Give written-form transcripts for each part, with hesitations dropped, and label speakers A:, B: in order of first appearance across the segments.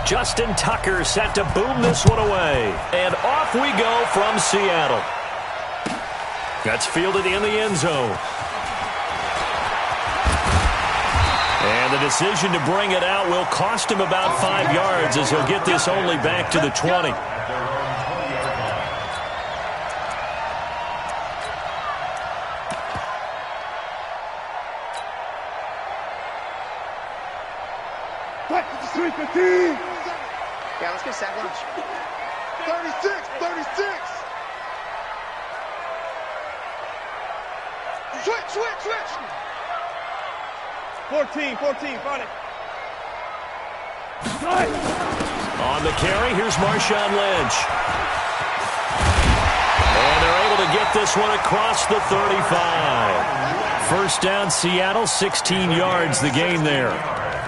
A: Justin Tucker set to boom this one away. And off we go from Seattle. That's fielded in the end zone. And the decision to bring it out will cost him about 5 yards as he'll get this only back to the 20.
B: Yeah, let's get sack lunch.
C: 36, 36. Switch. 14, find it.
A: On the carry, here's Marshawn Lynch. And they're able to get this one across the 35. First down, Seattle, 16 yards the gain there.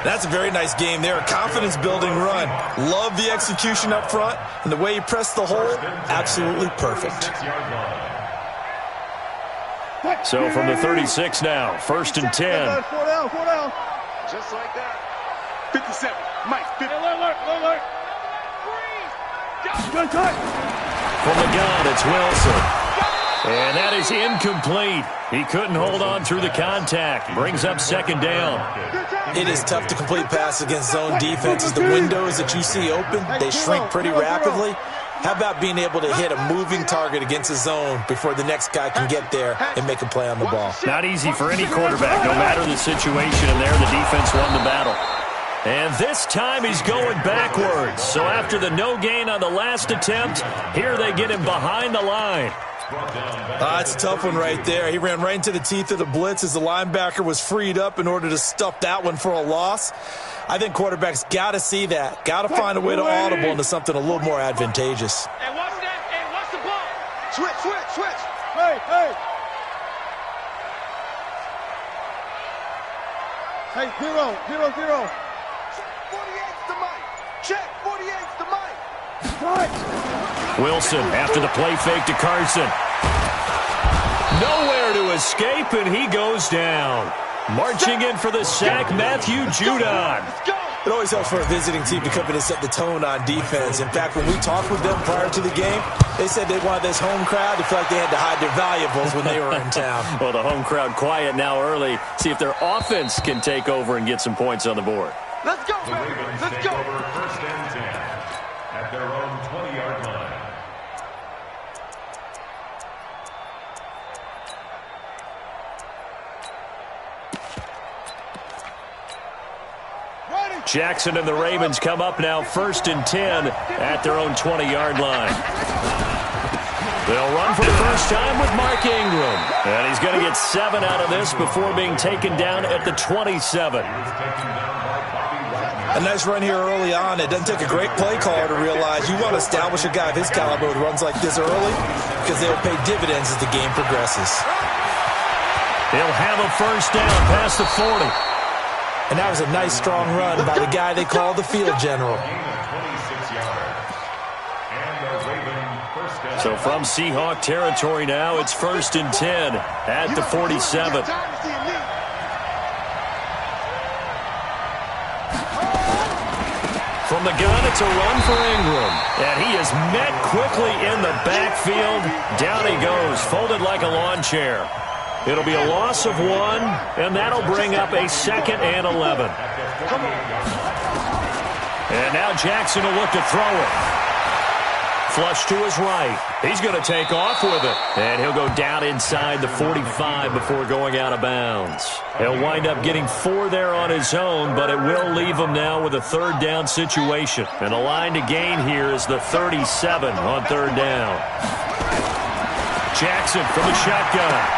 D: That's a very nice game there, a confidence-building run. Love the execution up front, and the way he pressed the hole, absolutely perfect.
A: So from the 36 now, 1st and 10.
C: 4 down.
B: Just like that.
C: 57. Mike, 50. Alert. Good cut.
A: From the gun, it's Wilson. And that is incomplete. He couldn't hold on through the contact. Brings up 2nd down.
D: It is tough to complete passes against zone defenses. The windows that you see open, they shrink pretty rapidly. How about being able to hit a moving target against a zone before the next guy can get there and make a play on the ball?
A: Not easy for any quarterback, no matter the situation. And there, the defense won the battle. And this time he's going backwards. So after the no gain on the last attempt, here they get him behind the line.
D: It's a tough one right there. He ran right into the teeth of the blitz as the linebacker was freed up in order to stuff that one for a loss. I think quarterbacks got to see that. Got to find a way to audible into something a little more advantageous.
C: Hey, watch that. Hey, watch the ball. Switch. Hey. Hey, 0. 48's the mic. Check, 48's the mic.
A: Wilson after the play fake to Carson. Nowhere to escape, and he goes down. Marching in for the sack, Matthew Judon.
D: It always helps for a visiting team to come in and set the tone on defense. In fact, when we talked with them prior to the game, they said they wanted this home crowd to feel like they had to hide their valuables when they were in town.
A: Well, the home crowd quiet now early. See if their offense can take over and get some points on the board.
C: Let's go, baby. Let's go.
E: First and 10 at their own 20-yard line.
A: Jackson and the Ravens come up now 1st and 10 at their own 20-yard line. They'll run for the first time with Mark Ingram. And he's going to get 7 out of this before being taken down at the 27.
D: A nice run here early on. It doesn't take a great play caller to realize you want to establish a guy of his caliber with runs like this early because they'll pay dividends as the game progresses.
A: He'll have a first down past the 40.
D: And that was a nice, strong run by the guy they call the field general.
A: So from Seahawk territory now, it's 1st and 10 at the 47. From the gun, it's a run for Ingram. And he is met quickly in the backfield. Down he goes, folded like a lawn chair. It'll be a loss of 1, and that'll bring up a 2nd and 11. And now Jackson will look to throw it. Flush to his right. He's going to take off with it. And he'll go down inside the 45 before going out of bounds. He'll wind up getting 4 there on his own, but it will leave him now with a 3rd down situation. And the line to gain here is the 37 on 3rd down. Jackson from the shotgun.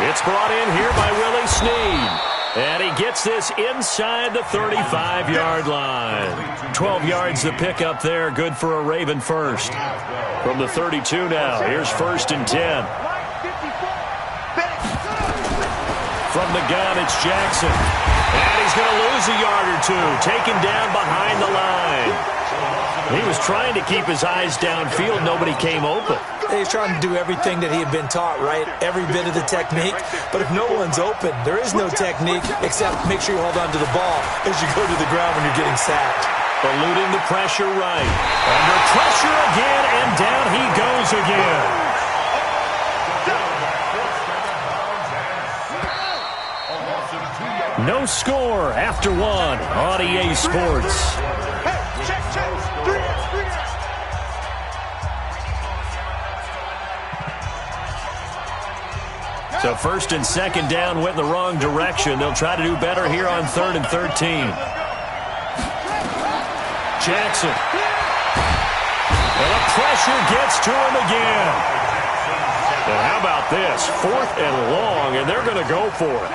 A: It's brought in here by Willie Snead. And he gets this inside the 35-yard line. 12 yards to pick up there. Good for a Raven first. From the 32 now, here's 1st and 10. From the gun, it's Jackson. And he's going to lose a yard or 2. Taken down behind the line. He was trying to keep his eyes downfield. Nobody came open.
D: He's trying to do everything that he had been taught, right? Every bit of the technique. But if no one's open, there is no technique except make sure you hold on to the ball as you go to the ground when you're getting sacked.
A: Eluding the pressure right. Under pressure again, and down he goes again. No score after one on EA Sports.
C: Hey, check. 3 out.
A: So first and second down went in the wrong direction. They'll try to do better here on 3rd and 13. Jackson. And the pressure gets to him again. And how about this? 4th and long, and they're going to go for it.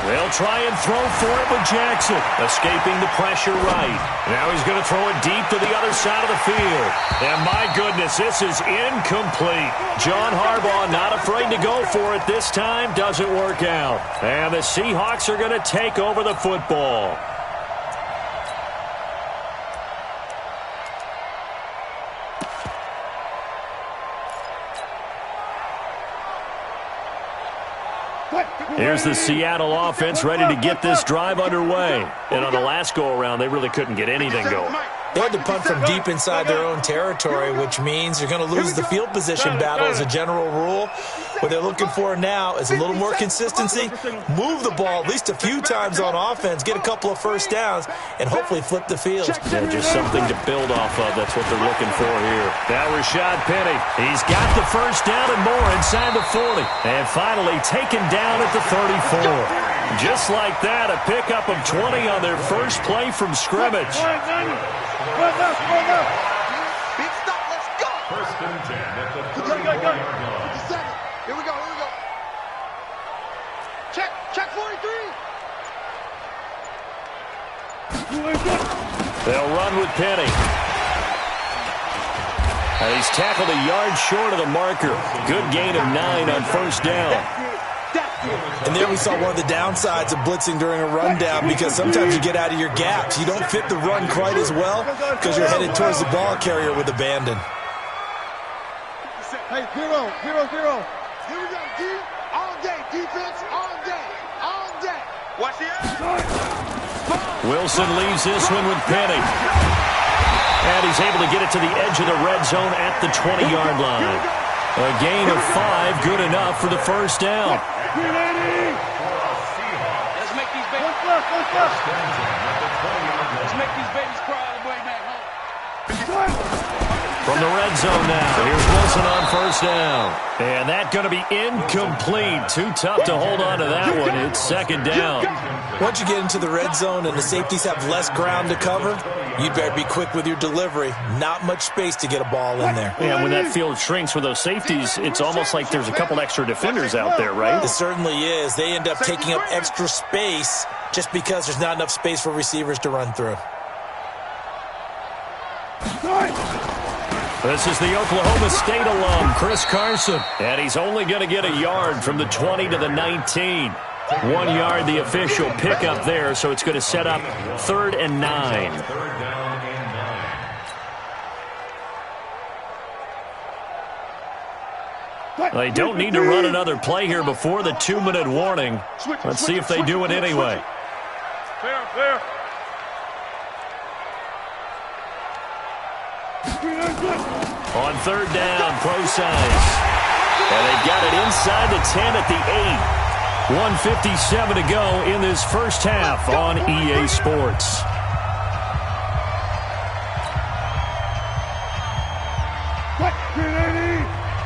A: They'll try and throw for it with Jackson, escaping the pressure right. Now he's going to throw it deep to the other side of the field. And my goodness, this is incomplete. John Harbaugh not afraid to go for it this time. Doesn't work out. And the Seahawks are going to take over the football. Here's the Seattle offense ready to get this drive underway. And on the last go-around, they really couldn't get anything going.
D: They had to punt from deep inside their own territory, which means you're going to lose the field position battle as a general rule. What they're looking for now is a little more consistency, move the ball at least a few times on offense, get a couple of first downs, and hopefully flip the field.
A: Yeah, just something to build off of. That's what they're looking for here. Now Rashad Penny. He's got the first down and more inside the 40. And finally taken down at the 34. Just like that, a pickup of 20 on their first play from scrimmage.
C: Big stop, let's go.
E: 1st and 10 at the 34-yard line.
C: Here we go. Check 43.
A: They'll run with Penny. And he's tackled a yard short of the marker. Good gain of 9 on first down.
D: And there we saw one of the downsides of blitzing during a rundown, because sometimes you get out of your gaps. You don't fit the run quite as well because you're headed towards the ball carrier with abandon.
C: Hey, 0. Here we go, D. All day. Defense, all day. Watch the edge.
A: Wilson leaves this one with Penny. And he's able to get it to the edge of the red zone at the 20-yard line. A gain of 5, good enough for the first down.
C: Let's make these babies cry all the way back home.
A: From the red zone now, here's Wilson on first down. And that's going to be incomplete. Too tough to hold on to that one. It's second down.
D: Once you get into the red zone and the safeties have less ground to cover, you'd better be quick with your delivery. Not much space to get a ball in there.
A: Yeah, when that field shrinks with those safeties, it's almost like there's a couple extra defenders out there, right?
D: It certainly is. They end up taking up extra space just because there's not enough space for receivers to run through.
A: This is the Oklahoma State alum, Chris Carson. And he's only going to get a yard from the 20 to the 19. 1 yard, the official pickup there, so it's going to set up 3rd and 9.
E: 3rd down and 9.
A: They don't need to run another play here before the 2-minute warning. Let's see if they do it anyway.
C: Fair.
A: On 3rd down, pro size. And they've got it inside the 10 at the 8. 1:57 to go in this first half on EA Sports.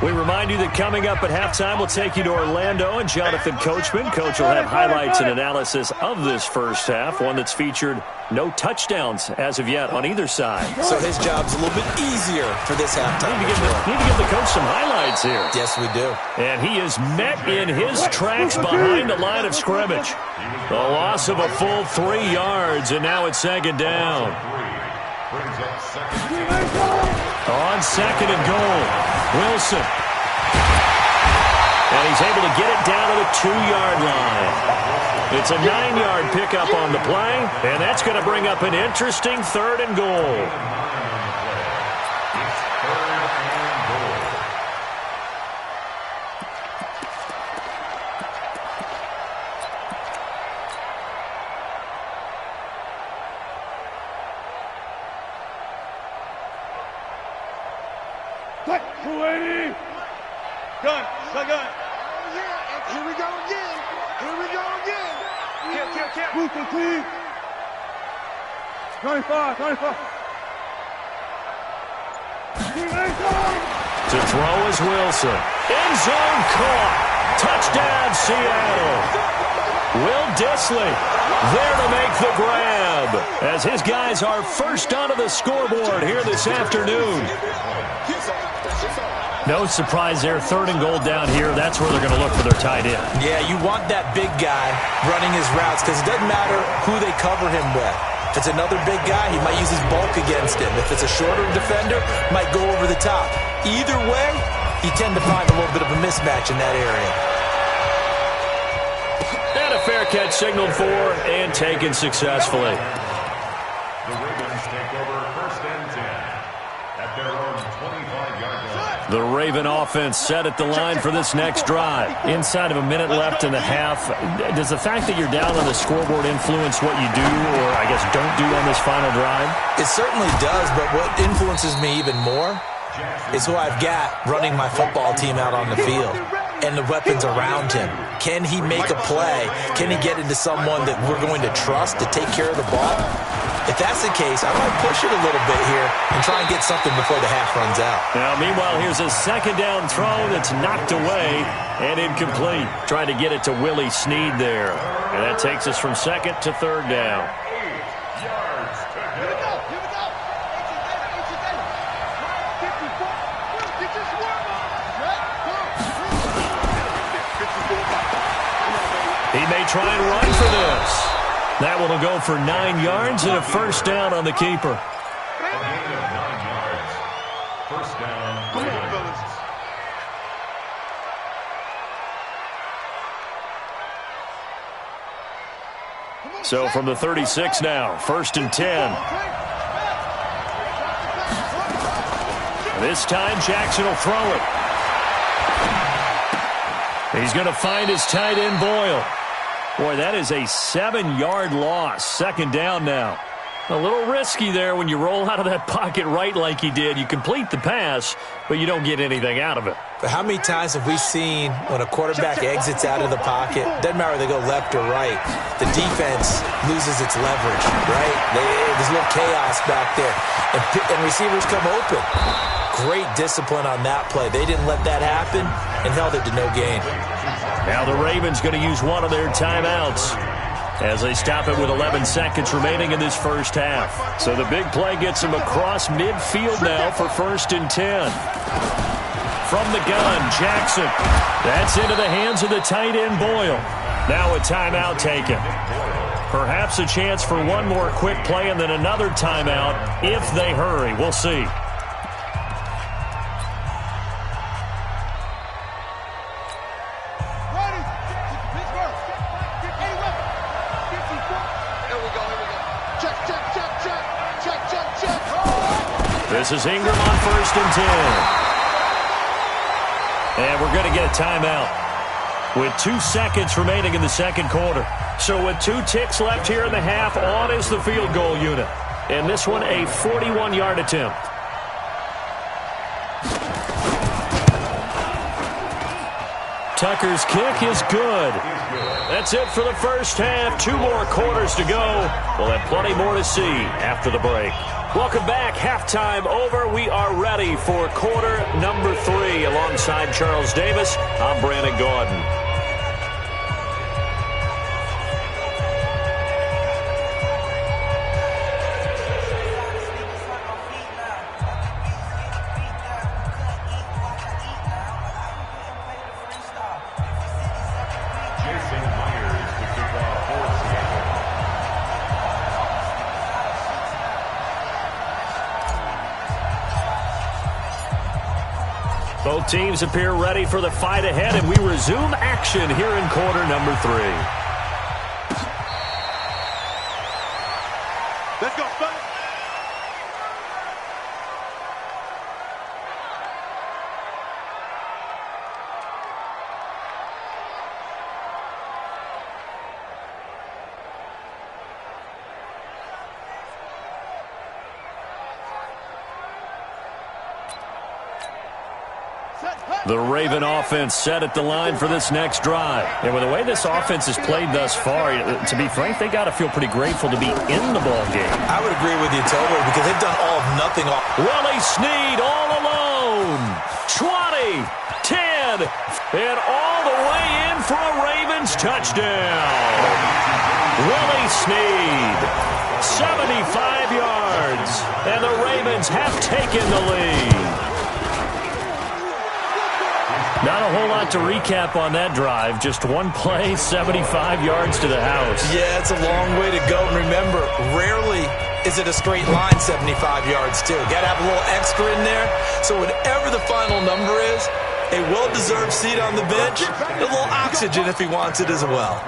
A: We remind you that coming up at halftime, we'll take you to Orlando and Jonathan Coachman. Coach will have highlights and analysis of this first half, one that's featured no touchdowns as of yet on either side.
D: So his job's a little bit easier for this halftime.
A: Need to give the coach some highlights here.
D: Yes, we do.
A: And he is met in his tracks behind the line of scrimmage. The loss of a full 3 yards, and now it's second down. On 2nd and goal, Wilson. And he's able to get it down to the 2-yard line. It's a 9-yard pickup on the play, and that's going to bring up an interesting 3rd and goal.
C: 280. Gun. Shotgun. Oh, yeah. And here we go again. Here we go again. Kill. Move the team. 95.
A: To throw is Wilson. End zone caught. Touchdown, Seattle. Will Dissly there to make the grab as his guys are first onto the scoreboard here this afternoon. No surprise there. 3rd and goal down here. That's where they're going to look for their tight end.
D: Yeah, you want that big guy running his routes because it doesn't matter who they cover him with. If it's another big guy, he might use his bulk against him. If it's a shorter defender, might go over the top. Either way, you tend to find a little bit of a mismatch in that area.
A: And a fair catch signaled for and taken successfully.
E: The Ravens take over 1st and 10 at their own 25-yard line.
A: The Raven offense set at the line for this next drive. Inside of a minute left in the half, does the fact that you're down on the scoreboard influence what you do or, I guess, don't do on this final drive?
D: It certainly does, but what influences me even more is who I've got running my football team out on the field and the weapons around him. Can he make a play? Can he get into someone that we're going to trust to take care of the ball? If that's the case, I might push it a little bit here and try and get something before the half runs out.
A: Now, meanwhile, here's a 2nd down throw that's knocked away and incomplete. Trying to get it to Willie Snead there. And that takes us from 2nd to 3rd down.
E: 8 yards to go.
A: He may try and run for this. That one will go for 9 yards and a 1st down on the keeper.
E: A gain of 9 yards. 1st down.
C: Come on, fellas.
A: So from the 36 now, 1st and 10. This time Jackson will throw it. He's going to find his tight end Boyle. Boy, that is a 7-yard loss. 2nd down now. A little risky there when you roll out of that pocket right like he did. You complete the pass, but you don't get anything out of it.
D: But how many times have we seen when a quarterback exits out of the pocket, doesn't matter whether they go left or right, the defense loses its leverage, right? There's a little chaos back there, and receivers come open. Great discipline on that play. They didn't let that happen and held it to no gain.
A: Now the Ravens going to use one of their timeouts as they stop it with 11 seconds remaining in this first half. So the big play gets them across midfield now for 1st and 10. From the gun, Jackson. That's into the hands of the tight end Boyle. Now a timeout taken. Perhaps a chance for one more quick play and then another timeout if they hurry. We'll see. This is Ingram on 1st and 10. And we're going to get a timeout with 2 seconds remaining in the 2nd quarter. So with 2 ticks left here in the half, on is the field goal unit. And this one a 41-yard attempt. Tucker's kick is good. That's it for the first half. 2 more quarters to go. We'll have plenty more to see after the break. Welcome back. Halftime over. We are ready for quarter number 3. Alongside Charles Davis, I'm Brandon Gordon. Both teams appear ready for the fight ahead, and we resume action here in quarter number 3.
C: Let's go, son.
A: The Raven offense set at the line for this next drive. And with the way this offense has played thus far, to be frank, they got to feel pretty grateful to be in the ball game.
D: I would agree with you totally because they've done all of nothing.
A: Willie Snead all alone. 20, 10, and all the way in for a Ravens touchdown. Willie Snead, 75 yards, and the Ravens have taken the lead. Not a whole lot to recap on that drive. Just one play, 75 yards to the house.
D: Yeah, it's a long way to go. And remember, rarely is it a straight line 75 yards, too. Got to have a little extra in there. So whatever the final number is, a well-deserved seat on the bench, a little oxygen if he wants it as well.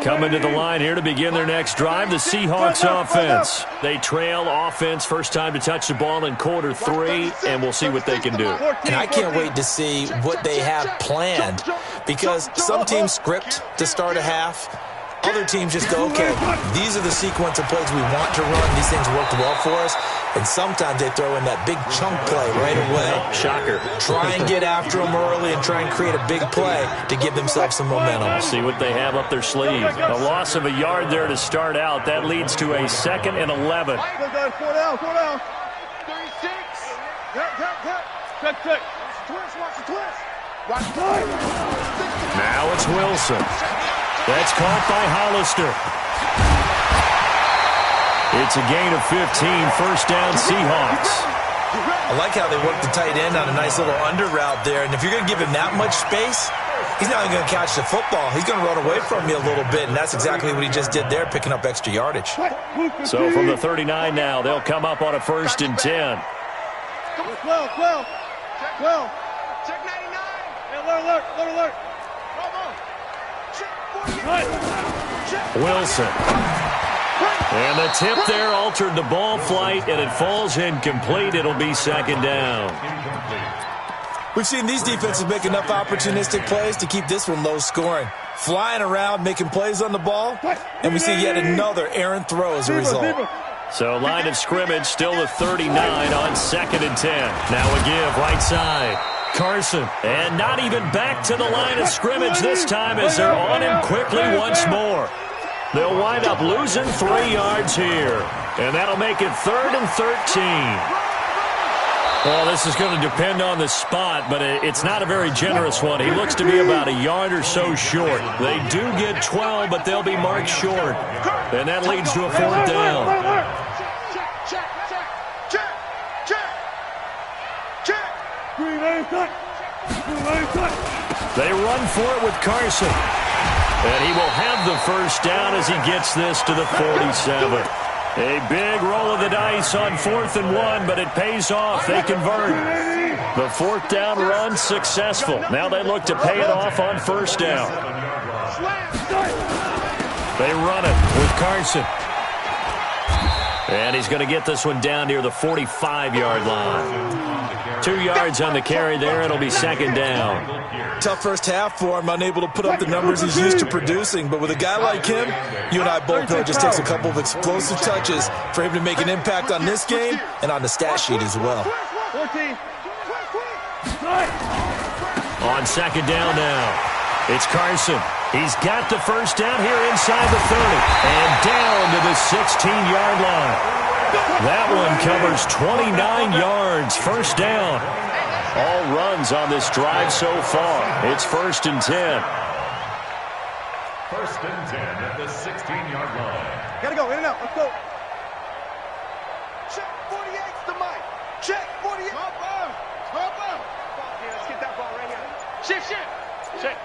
A: Coming to the line here to begin their next drive, the Seahawks offense. They trail offense first time to touch the ball in quarter 3, and we'll see what they can do.
D: And I can't wait to see what they have planned because some teams script to start a half. Other teams just go, okay, these are the sequence of plays we want to run. These things worked well for us. And sometimes they throw in that big chunk play right away.
A: Shocker.
D: Try and get after them early and try and create a big play to give themselves some momentum.
A: See what they have up their sleeve. A loss of a yard there to start out. That leads to a 2nd and 11.
C: 4 down. 36. Check. Watch the twist.
A: Now it's Wilson. That's caught by Hollister. It's a gain of 15, first down Seahawks.
D: I like how they work the tight end on a nice little under route there. And if you're going to give him that much space, he's not even going to catch the football. He's going to run away from you a little bit, and that's exactly what he just did there, picking up extra yardage.
A: So from the 39 now, they'll come up on a 1st and 10.
C: 12. Check 99. Alert.
A: Wilson. And the tip there altered the ball flight, and it falls incomplete. It'll be 2nd down.
D: We've seen these defenses make enough opportunistic plays to keep this one low scoring. Flying around, making plays on the ball, and we see yet another errant throw as a result.
A: So line of scrimmage still the 39 on 2nd and 10. Now a give right side. Carson, and not even back to the line of scrimmage this time as they're on him quickly once more. They'll wind up losing 3 yards here, and that'll make it 3rd and 13. Well, this is going to depend on the spot, but it's not a very generous one. He looks to be about a yard or so short. They do get 12, but they'll be marked short, and that leads to a 4th down. They run for it with Carson. And he will have the first down as he gets this to the 47. A big roll of the dice on 4th and 1, but it pays off. They convert. The 4th down run successful. Now they look to pay it off on 1st down. They run it with Carson. And he's going to get this one down near the 45-yard line. 2 yards on the carry there. It'll be 2nd down.
D: Tough first half for him, unable to put up the numbers he's used to producing. But with a guy like him, you and I both know it just takes a couple of explosive touches for him to make an impact on this game and on the stat sheet as well.
C: 14.
A: On 2nd down now. It's Carson. He's got the first down here inside the 30 and down to the 16-yard line. That one covers 29 yards. First down. All runs on this drive so far. It's 1st and 10.
E: 1st and 10 at the 16-yard line.
C: Gotta go, in and out. Let's go. Check 48's the mic. Check 48. Hop up. Yeah, let's get that ball right here. Shift. Check.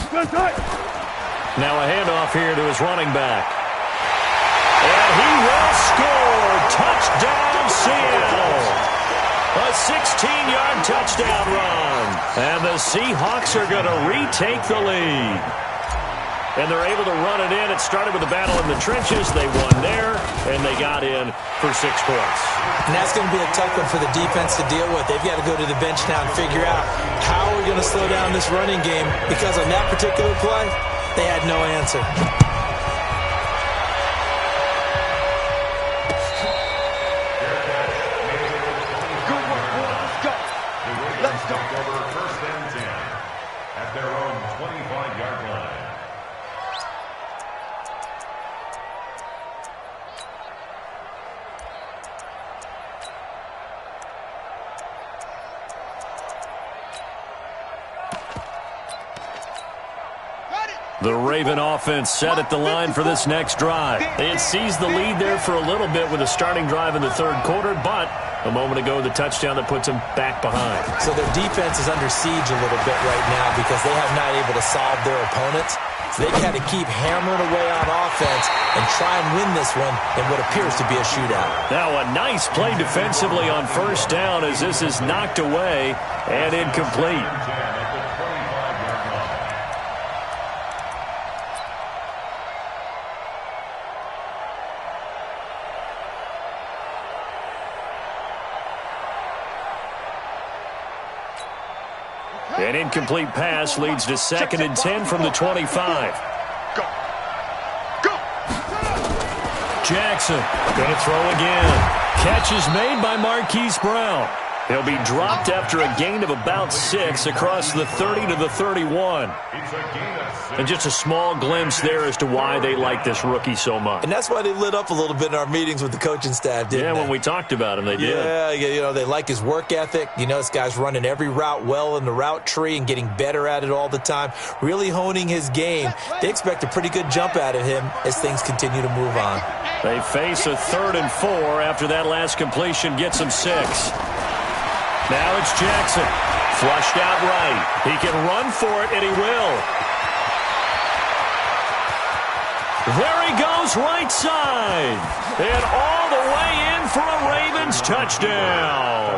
C: Good tight.
A: Now a handoff here to his running back. And he will score. Touchdown, Seattle. A 16-yard touchdown run. And the Seahawks are going to retake the lead. And they're able to run it in. It started with a battle in the trenches. They won there, and they got in for 6 points.
D: And that's going to be a tough one for the defense to deal with. They've got to go to the bench now and figure out how we're going to slow down this running game, because on that particular play, They had no answer.
C: Good work, boy. Let's go.
E: Take over first and 10 at their own 25-yard line.
A: The Raven offense set at the line for this next drive. They had seized the lead there for a little bit with a starting drive in the third quarter, but a moment ago, the touchdown that puts them back behind.
D: So their defense is under siege a little bit right now because they have not able to solve their opponents. So they got to keep hammering away on offense and try and win this one in what appears to be a shootout.
A: Now a nice play defensively on first down as this is knocked away and incomplete. An incomplete pass leads to 2nd and 10 from the 25.
C: Go. Go.
A: Jackson going to throw again. Catch is made by Marquise Brown. He'll be dropped after a gain of about 6 across the 30 to the 31. And just a small glimpse there as to why they like this rookie so much.
D: And that's why they lit up a little bit in our meetings with the coaching staff, didn't they?
A: When we talked about him, they did.
D: Yeah, you know, they like his work ethic. You know, this guy's running every route well in the route tree and getting better at it all the time, really honing his game. They expect a pretty good jump out of him as things continue to move on.
A: They face a 3rd and 4 after that last completion gets them 6. Now it's Jackson. Flushed out right. He can run for it, and he will. There he goes right side. And all the way in for a Ravens touchdown.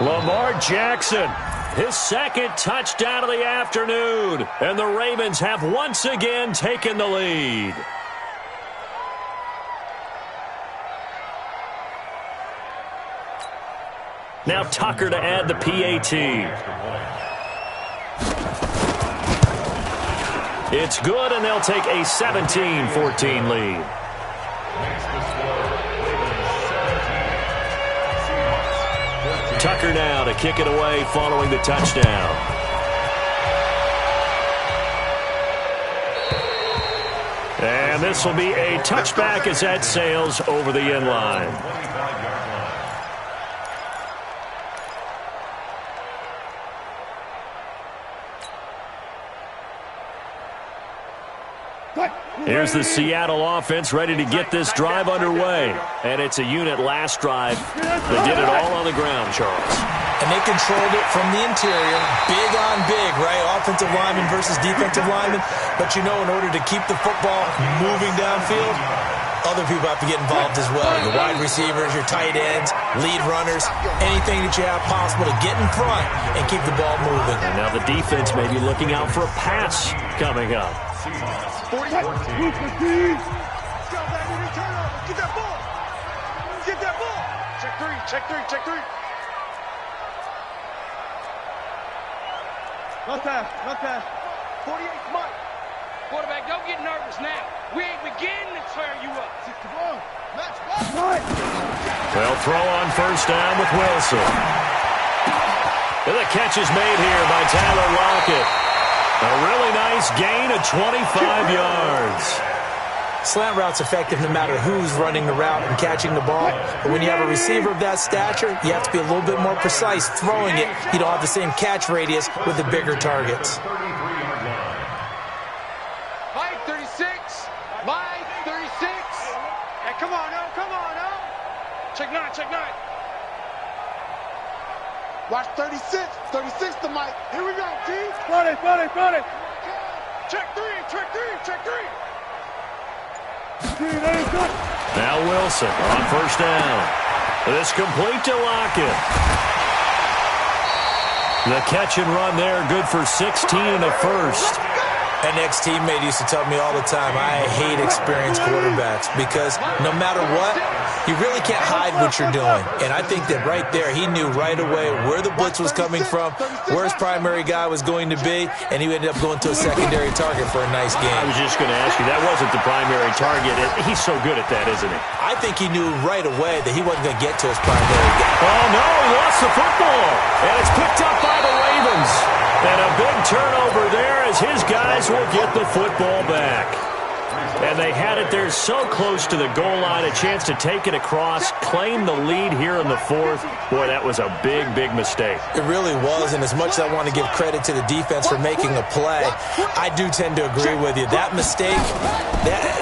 A: Lamar Jackson, his 2nd touchdown of the afternoon. And the Ravens have once again taken the lead. Now Tucker to add the PAT. It's good, and they'll take a 17-14 lead. Tucker now to kick it away following the touchdown. And this will be a touchback as that sails over the end line. Here's the Seattle offense ready to get this drive underway. And it's a unit last drive that did it all on the ground, Charles.
D: And they controlled it from the interior, big on big, right? Offensive lineman versus defensive lineman. But, you know, in order to keep the football moving downfield, other people have to get involved as well. Your wide receivers, your tight ends, lead runners, anything that you have possible to get in front and keep the ball moving.
A: And now the defense may be looking out for a pass coming up.
C: 40. Let's go, baby. Turn over. Get that ball. Get that ball. Check 3. Check 3. Check 3. Not that. Not that. 48, Mike.
F: Quarterback, don't get nervous now. We ain't beginning to tear you up.
C: Come on. Let's go.
A: They'll throw on first down with Wilson. And the catch is made here by Tyler Lockett. A really nice gain of 25 yards.
D: Slant route's effective no matter who's running the route and catching the ball. But when you have a receiver of that stature, you have to be a little bit more precise throwing it. You don't have the same catch radius with the bigger targets.
F: Mike 36. Mike 36.
C: Hey, come on now. Come on now.
F: Check 9. Check 9.
C: Watch 36. 36 to Mike. Here we go, T. Got it. Got it. Got it. Check 3. Check 3. Check 3.
A: Now Wilson on first down. This complete to Lockett. The catch and run there, good for 16 and a first.
D: An ex-teammate used to tell me all the time, I hate experienced quarterbacks because no matter what, you really can't hide what you're doing. And I think that right there, he knew right away where the blitz was coming from, where his primary guy was going to be, and he ended up going to a secondary target for a nice game.
A: I was just going to ask you, that wasn't the primary target. He's so good at that, isn't he?
D: I think he knew right away that he wasn't going to get to his primary guy.
A: Oh, no, he lost the football. And it's picked up by the Ravens. And a big turnover there as his guys will get the football back. And they had it there so close to the goal line, a chance to take it across, claim the lead here in the fourth. Boy, that was a big, big mistake.
D: It really was, and as much as I want to give credit to the defense for making a play, I do tend to agree with you. That mistake,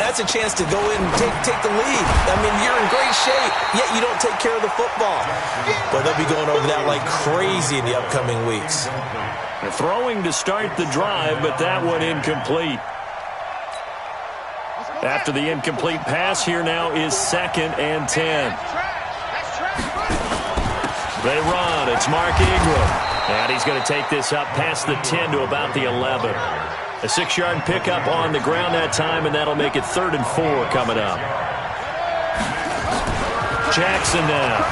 D: that's a chance to go in and take the lead. I mean, you're in great shape, yet you don't take care of the football. But they'll be going over that like crazy in the upcoming weeks.
A: They're throwing to start the drive, but that one incomplete. After the incomplete pass, here now is 2nd and 10. They run. It's Mark Ingram. And he's going to take this up past the 10 to about the 11. A 6-yard pickup on the ground that time, and that'll make it 3rd and 4 coming up. Jackson now.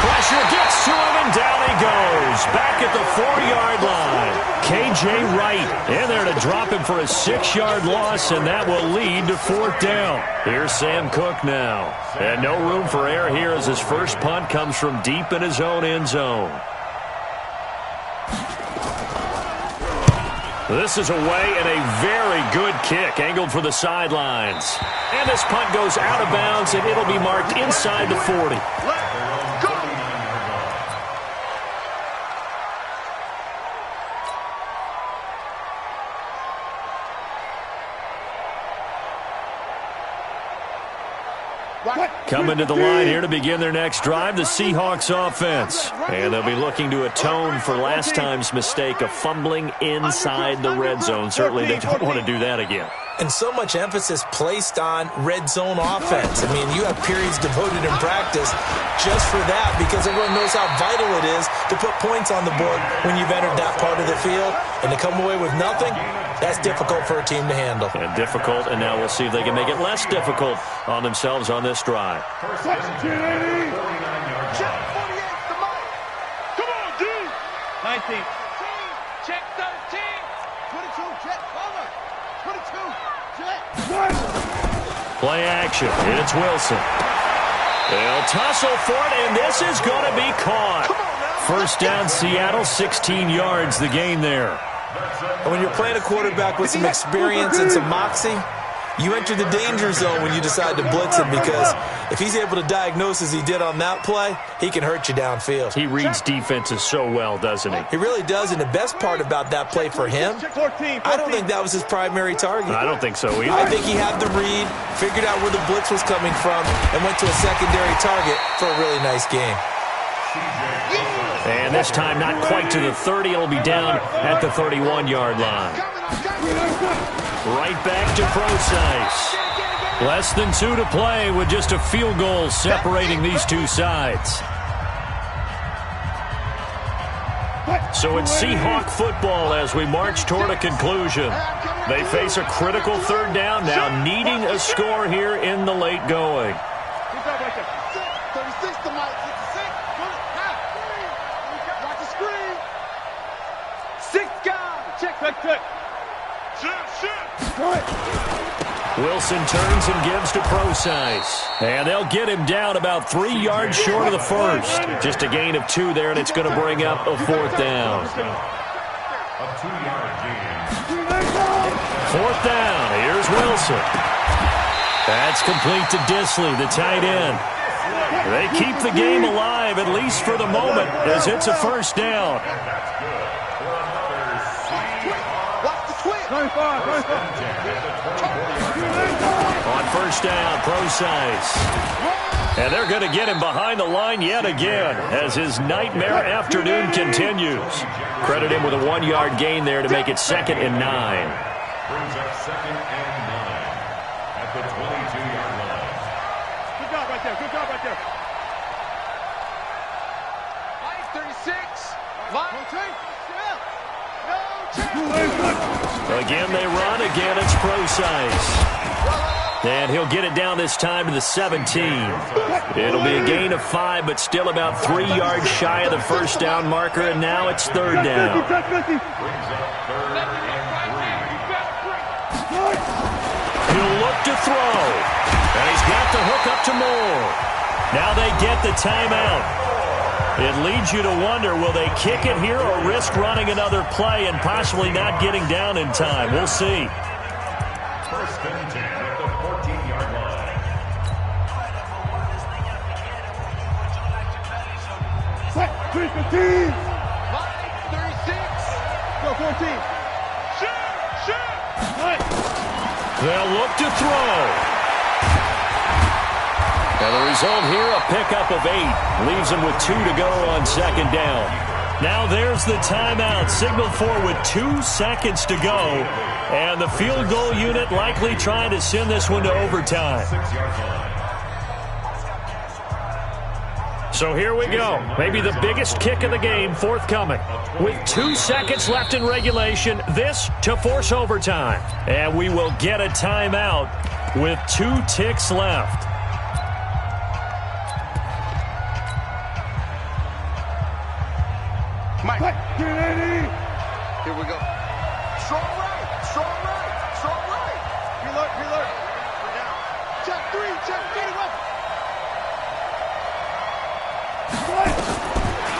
A: Pressure gets to him, and down he goes. Back at the 4-yard line. K.J. Wright in there to drop him for a 6-yard loss, and that will lead to 4th down. Here's Sam Cook now. And no room for error here as his first punt comes from deep in his own end zone. This is away and a very good kick, angled for the sidelines. And this punt goes out of bounds, and it'll be marked inside the 40. Coming to the line here to begin their next drive, the Seahawks offense. And they'll be looking to atone for last time's mistake of fumbling inside the red zone. Certainly they don't want to do that again.
D: And so much emphasis placed on red zone offense. I mean, you have periods devoted in practice just for that because everyone knows how vital it is to put points on the board when you've entered that part of the field. And to come away with nothing, that's difficult for a team to handle.
A: And difficult, and now we'll see if they can make it less difficult on themselves on this drive.
C: Come on, D!
F: 19. Check 13.
C: 22, check, over. 22, check.
A: Play action. It's Wilson. They'll tussle for it, and this is going to be caught. First down, Seattle, 16 yards, the gain there.
D: And when you're playing a quarterback with some experience and some moxie, you enter the danger zone when you decide to blitz him because if he's able to diagnose as he did on that play, he can hurt you downfield.
A: He reads defenses so well, doesn't he?
D: He really does, and the best part about that play for him, I don't think that was his primary target.
A: I don't think so either.
D: I think he had the read, figured out where the blitz was coming from, and went to a secondary target for a really nice game.
A: And this time not quite to the 30. It'll be down at the 31-yard line. Right back to Procise. Less than 2 to play with just a field goal separating these two sides. So it's Seahawk football as we march toward a conclusion. They face a critical 3rd down now, needing a score here in the late going.
C: 36 to Mike, 66. Watch the screen.
F: 6 guys. Check.
A: Wilson turns and gives to Procise. And they'll get him down about 3 yards short of the first. Just a gain of 2 there, and it's going to bring up a 4th down.
E: A 2-yard gain.
A: 4th down. Here's Wilson. That's complete to Disley, the tight end. They keep the game alive, at least for the moment, as it's a first down. On first down, Procise. And they're going to get him behind the line yet again as his nightmare afternoon continues. Credit him with a 1-yard gain there to make it 2nd and 9.
E: Brings up 2nd and 9 at the 22-yard line.
C: Good job right there.
F: Mike 36. Mike.
C: Rotate. No
A: Again, they run. Again, it's Procise. And he'll get it down this time to the 17. It'll be a gain of 5, but still about 3 yards shy of the first down marker, and now it's third down. He'll look to throw. And he's got the hook up to Moore. Now they get the timeout. It leads you to wonder, will they kick it here or risk running another play and possibly not getting down in time? We'll see.
E: First and 10 at the 14-yard line.
C: Set, 315. 36. Go, 14. Shoot.
A: They'll look to throw. Now the result here, a pickup of 8. Leaves them with 2 to go on second down. Now there's the timeout, signaled for with 2 seconds to go. And the field goal unit likely trying to send this one to overtime.
E: 6-yard line.
A: So here we go. Maybe the biggest kick of the game forthcoming. With 2 seconds left in regulation, this to force overtime. And we will get a timeout with 2 ticks left.
C: Mike. Here we go.
B: Strong right.
C: Reload. We're down. Check 3.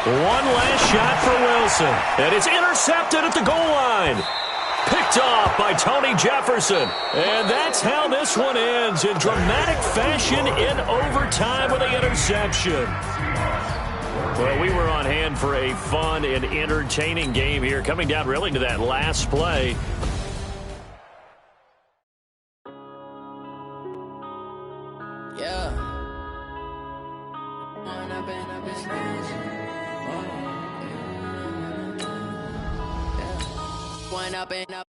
A: One last shot for Wilson. And it's intercepted at the goal line. Picked off by Tony Jefferson. And that's how this one ends, in dramatic fashion in overtime with the interception. Well, we were on hand for a fun and entertaining game here, coming down really to that last play.
G: Yeah. One up and up.